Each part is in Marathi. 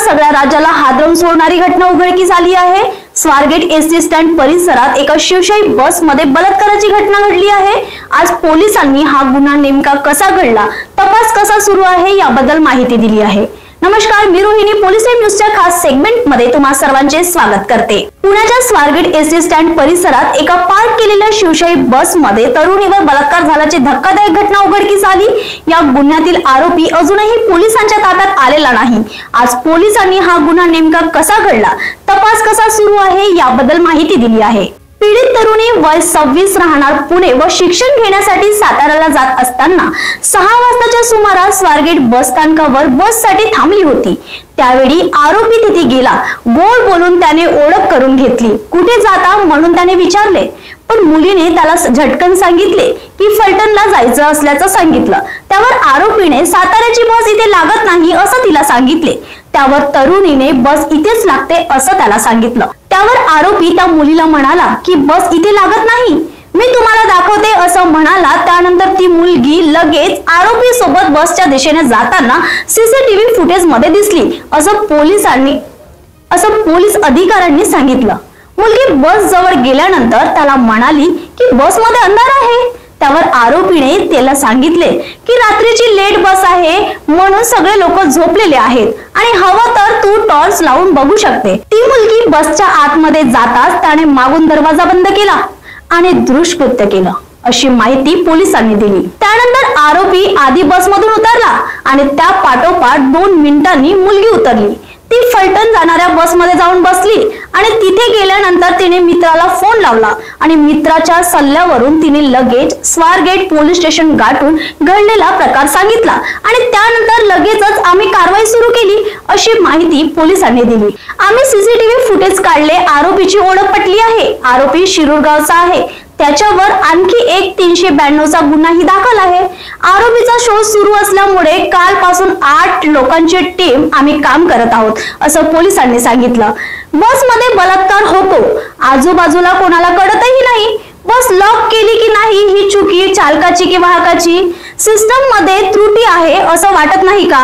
सगळ्या राज्याला हादरवून सोडणारी घटना उघडकीस आली आहे। स्वारगेट एसटी स्टँड परिसरात एका शिवशाही बस मध्ये बलात्काराची घटना घडली आहे। आज पोलिसांनी हा गुन्हा नेमका कसा घडला, तपास कसा सुरू आहे याबद्दल माहिती दिली आहे। नमस्कार, मी रोहिणी पोलीस न्यूजच्या खास सेगमेंट मध्ये तुम्हा सर्वांचे स्वागत करते। पुण्याच्या स्वारगेट एसटी स्टँड परिसरात एका पार्क केलेल्या शिवशाही बस मध्ये तरुणीवर बलात्कार झाल्याची धक्कादायक घटना उघडकीस आली। या गुन्ह्यातील आरोपी अजूनही पोलिसांच्या ताब्यात आलेला नाही। आज पोलिसांनी हा गुन्हा नेमका कसा घडला, तपास कसा सुरू आहे याबद्दल माहिती दिली आहे। पीडित तरुणी वय 26 राहणार पुणे व शिक्षण घेण्यासाठी साताऱ्याला जात असताना 6 वाजताच्या सुमारास स्वारगेट बस स्थानकावर बससाठी थांबली होती। त्यावेळी आरोपी तिथे गेला। गोड बोलून त्याने ओळख करून घेतली। कुठे जाता म्हणून त्याने विचारले, पण मुलीने त्याला झटकन सांगितले की फलटणला जायचं असल्याचं सांगितलं। त्यावर आरोपीने साताऱ्याची बस इथे लागत नाही असं तिला सांगितले। त्यावर तरुणीने बस इथेच लागते असं त्याला सांगितलं। त्यावर आरोपी त्या मुलीला म्हणाला की बस इथे लागत नाही, मी तुम्हाला दाखवते असं म्हणाला। त्यानंतर ती मुलगी लगेच आरोपी सोबत बसच्या दिशेने जाताना सीसीटीव्ही फुटेज मध्ये दिसली असं पोलीस अधिकाऱ्यांनी सांगितलं। मुलगी बस जवळ गेल्यानंतर त्याला म्हणाली की बस मध्ये अंधार आहे। त्यावर आरोपीने त्याला सांगितले की रात्रीची लेट बस आहे म्हणून सगळे लोक झोपलेले आहेत आणि हवं तर तू टॉर्च लावून बघू शकते। ती मुलगी बसच्या आतमध्ये जाताच त्याने मागून दरवाजा बंद केला आणि दुष्कृत्य केलं अशी माहिती पोलिसांनी दिली। त्यानंतर आरोपी आधी बसमधून उतरला आणि त्या पाठोपाठ 2 मिनिटांनी मुलगी उतरली। ती फलटण जाणाऱ्या बसमध्ये जाऊन बसली आणि तिथे गेल्यानंतर तिने मित्राला फोन लावला आणि मित्राच्या सल्ल्यावरून तिने लगेच स्वारगेट पोलीस स्टेशन गाठून घडलेला प्रकार सांगितला आणि त्यानंतर लगेचच आम्ही कारवाई सुरू केली अशी माहिती पोलिसांनी दिली। आम्ही सीसीटीव्ही फुटेज काढले। आरोपीची ओळख पटली आहे। आरोपी शिरूर गावचा आहे। त्याच्यावर आणखी एक 392चा गुन्हाही दाखल आहे। आरोपीचा शोध सुरू असल्यामुळे कालपासून 8 लोकांची टीम आम्ही काम करत आहोत असं पोलिसांनी सांगितलं। बस मध्ये बलात्कार होतो, आजूबाजूला कोणाला कळतही नाही। बस लॉक केली की नाही ही चुकी चालकाची की वाहकाची, सिस्टम मध्ये त्रुटी आहे असं वाटत नाही का?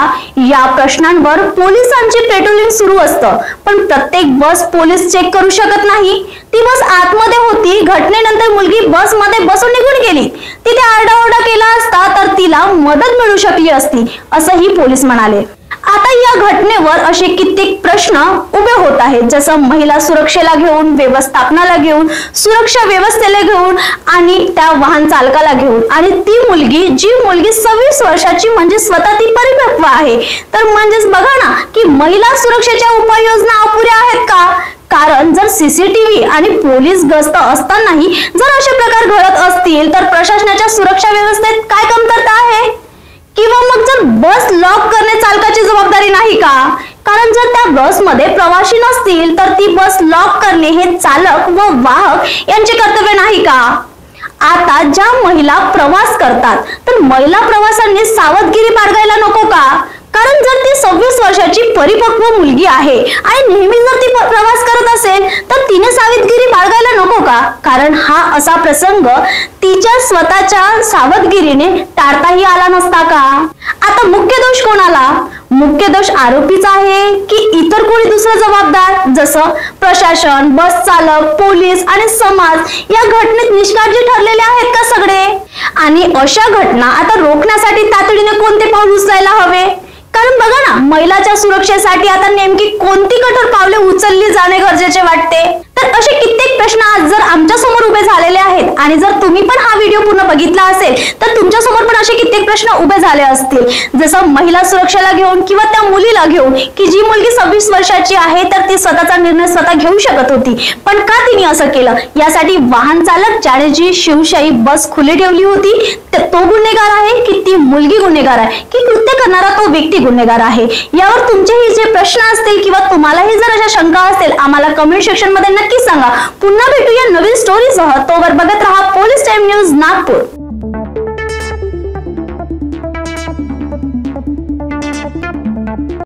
या प्रश्नांवर पोलिसांची पेट्रोलिंग सुरू असतं, पण प्रत्येक बस पोलीस चेक करू शकत नाही। ती बस आतमध्ये होती। घटनेनंतर मुलगी बस मध्ये बसून निघून गेली। तिथे आरडाओरडा केला असता तर तिला मदत मिळू शकली असती असंही पोलीस म्हणाले। आता या घटनेवर असे कित्येक प्रश्न उभे होत आहेत, जसं महिला सुरक्षेला घेऊन, व्यवस्थापनाला घेऊन, सुरक्षा व्यवस्थेला घेऊन आणि त्या वाहन चालकाला घेऊन। आणि ती मुलगी 26 वर्षाची म्हणजे स्वतः ती परिपक्व आहे, तर म्हणजेच बघा ना की महिला सुरक्षेच्या उपाययोजना अपुऱ्या आहेत का? कारण जर सीसीटीव्ही आणि पोलीस गस्त असतानाही जर असे प्रकार घडत असतील तर प्रशासनाच्या सुरक्षा व्यवस्थेत काय कमतरता आहे? किंवा मग जर बस लॉक करणे चालकाची जबाबदारी नाही का? कारण जर त्या बस मध्ये प्रवासी नसतील तर ती बस लॉक करणे हे चालक व वाहक यांचे कर्तव्य नाही का? आता ज्या महिला प्रवास करतात तर महिला प्रवाशांनी सावधगिरी बाळगायला नको का? कारण जर ती 26 वर्षाची परिपक्व मुलगी आहे आणि नेहमी जर ती प्रवास करत असेल तर तिने सावधगिरी बाळगायला नको का? कारण हा असा प्रसंग तिच्या स्वतःच्या सावधगिरीने टाळताही आला नसता का? आता मुख्य दोष कोणाला? मुख्य दोष आरोपीचा आहे की इतर कोणी दुसरं जबाबदार, जसं प्रशासन, बस चालक, पोलीस आणि समाज या घटनेत निष्काळजी ठरलेले आहेत का सगळे? आणि अशा घटना आता रोखण्यासाठी तातडीने कोणते पाऊल उचलायला हवे? कारण बघा ना, महिलाच्या सुरक्षेसाठी आता नेमकी कोणती कठोर पावले उचलली जाणे गरजेचे वाटते? तर असे कित्येक प्रश्न आज जर आमच्या समोर उभे झालेले आहेत आणि जर तुम्ही पण हा व्हिडिओ पूर्ण बघितला असेल तर तुमच्या समोर पण असे कित्येक प्रश्न उभे झाले असतील, जसं महिला सुरक्षेला घेऊन किंवा त्या मुलीला घेऊन की जी मुलगी 26 वर्षाची आहे तर ती स्वतःचा निर्णय स्वतः घेऊ शकत होती, पण का तिने असं केलं? यासाठी वाहन चालक ज्याने जी शिवशाही बस खुली ठेवली होती तो गुन्हेगार आहे की ती मुलगी गुन्हेगार आहे की कृत्य करणारा तो व्यक्ती गुन्हेगार आहे? यावर तुमचेही जे प्रश्न असतील किंवा तुम्हालाही जर अशा शंका असतील आम्हाला कमेंट सेक्शन मध्ये नक्की सांगा। पुन्हा भेटूया नवीन स्टोरीसह। तोवर बघत रहा पोलीस टाइम न्यूज नागपूर।